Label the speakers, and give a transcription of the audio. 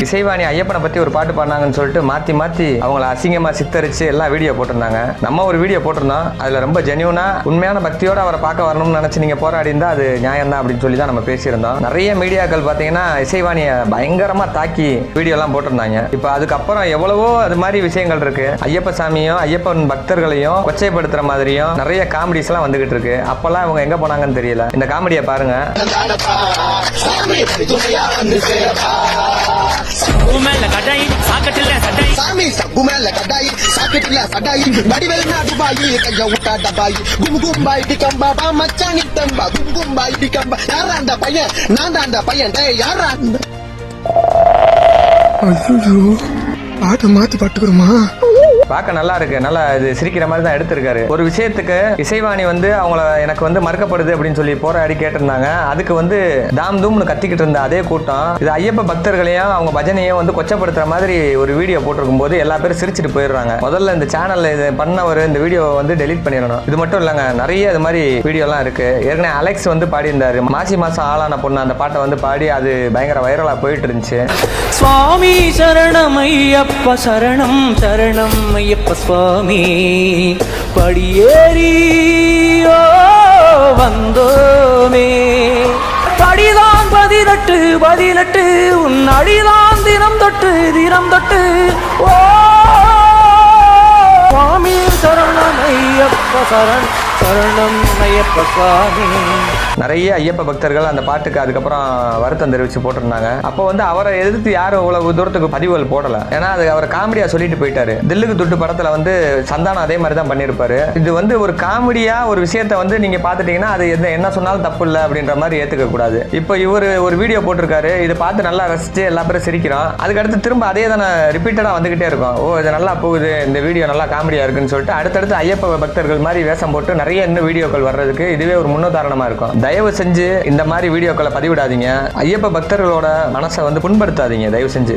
Speaker 1: இசைவாணி ஐயப்பனை பத்தி ஒரு பாட்டு பாடினாங்கன்னு சொல்லிட்டு மாத்தி அவங்கள அசிங்கமா சித்தரிச்சு எல்லாம் வீடியோ போட்டிருந்தாங்க. நம்ம ஒரு வீடியோ போட்டிருந்தோம். அதுல ரொம்ப ஜெனியூனா உண்மையான பக்தியோட அவரை பார்க்க வரணும்னு நினைச்சு நீங்க போராடி இருந்தா அது நியாயம் தான் அப்படின்னு சொல்லி தான் நம்ம பேசியிருந்தோம். நிறைய மீடியாக்கள் பாத்தீங்கன்னா இசைவாணியை பயங்கரமா தாக்கி வீடியோ எல்லாம் போட்டிருந்தாங்க. இப்ப அதுக்கப்புறம் எவ்வளவோ அது மாதிரி விஷயங்கள் இருக்கு. ஐயப்ப சாமியும் ஐயப்பன் பக்தர்களையும் கொச்சைப்படுத்துற மாதிரியும் நிறைய காமெடிஸ் எல்லாம் வந்துகிட்டு இருக்கு. அப்பெல்லாம் அவங்க எங்க போனாங்கன்னு தெரியல. இந்த காமெடியை பாருங்க.
Speaker 2: பாட்டை மாத்தி பாட்டுக்கிறோமா?
Speaker 1: பார்க்க நல்லா இருக்கு. நல்லா இது சிரிக்கிற மாதிரி தான் எடுத்திருக்காரு. ஒரு விஷயத்துக்கு இசைவாணி வந்து அவங்கள எனக்கு வந்து மறுக்கப்படுது அப்படின்னு சொல்லி போராடி கேட்டிருந்தாங்க. அதுக்கு வந்து தாம் தூம்னு கத்திக்கிட்டு இருந்த அதே கூட்டம் இது ஐயப்ப பக்தர்களையும் அவங்க பஜனையும் வந்து கொச்சப்படுத்துற மாதிரி ஒரு வீடியோ போட்டிருக்கும் போது எல்லா பேரும் சிரிச்சுட்டு போயிடுறாங்க. முதல்ல இந்த சேனல்ல இது பண்ணவர் இந்த வீடியோ வந்து டெலீட் பண்ணிடணும். இது மட்டும் இல்லைங்க, நிறைய இது மாதிரி வீடியோலாம் இருக்கு. ஏற்கனவே அலெக்ஸ் வந்து பாடியிருந்தாரு. மாசி மாசம் ஆளான பொண்ணு அந்த பாட்டை வந்து பாடி அது பயங்கர வைரலா போயிட்டு இருந்துச்சு.
Speaker 3: சுவாமி சரணம் ஐயப்ப சரணம் சரணம் ஐயப்ப சுவாமி படியேறியோ வந்தோமே படிதான் 18 உன் அடிதான் தினம் தொட்டு ஓ சுவாமி சரணம் ஐயப்ப சரணம் ஐயப்ப சுவாமி.
Speaker 1: நிறைய ஐயப்ப பக்தர்கள் அந்த பாட்டுக்கு அதுக்கப்புறம் வருத்தம் தெரிவிச்சு போட்டிருந்தாங்க. அப்போ வந்து அவரை எதிர்த்து யாரும் இவ்வளவு தூரத்துக்கு பதிவுகள் போடல. ஏன்னா அது அவர் காமெடியா சொல்லிட்டு போயிட்டாரு. தில்லுக்கு துட்டு படத்துல வந்து சந்தானம் அதே மாதிரி தான் பண்ணியிருப்பாரு. இது வந்து ஒரு காமெடியா ஒரு விஷயத்த வந்து நீங்க பாத்துட்டீங்கன்னா அது என்ன சொன்னாலும் தப்பு இல்லை அப்படின்ற மாதிரி ஏத்துக்க கூடாது. இப்போ இவர் ஒரு வீடியோ போட்டிருக்காரு. இதை பார்த்து நல்லா ரசிச்சு எல்லா பேரும் சிரிக்கிறோம். அதுக்கடுத்து திரும்ப அதே தானே ரிப்பீட்டடா வந்துகிட்டே இருக்கும். ஓ இது நல்லா போகுது, இந்த வீடியோ நல்லா காமெடியா இருக்குன்னு சொல்லிட்டு அடுத்தடுத்து ஐயப்ப பக்தர்கள் மாதிரி வேஷம் போட்டு நிறைய இன்னும் வீடியோக்கள் வர்றதுக்கு இதுவே ஒரு முன்னுதாரணமா இருக்கும். தயவு செஞ்சு இந்த மாதிரி வீடியோக்களை பதிவிடாதீங்க. ஐயப்ப பக்தர்களோட மனசை வந்து புண்படுத்தாதீங்க தயவு செஞ்சு.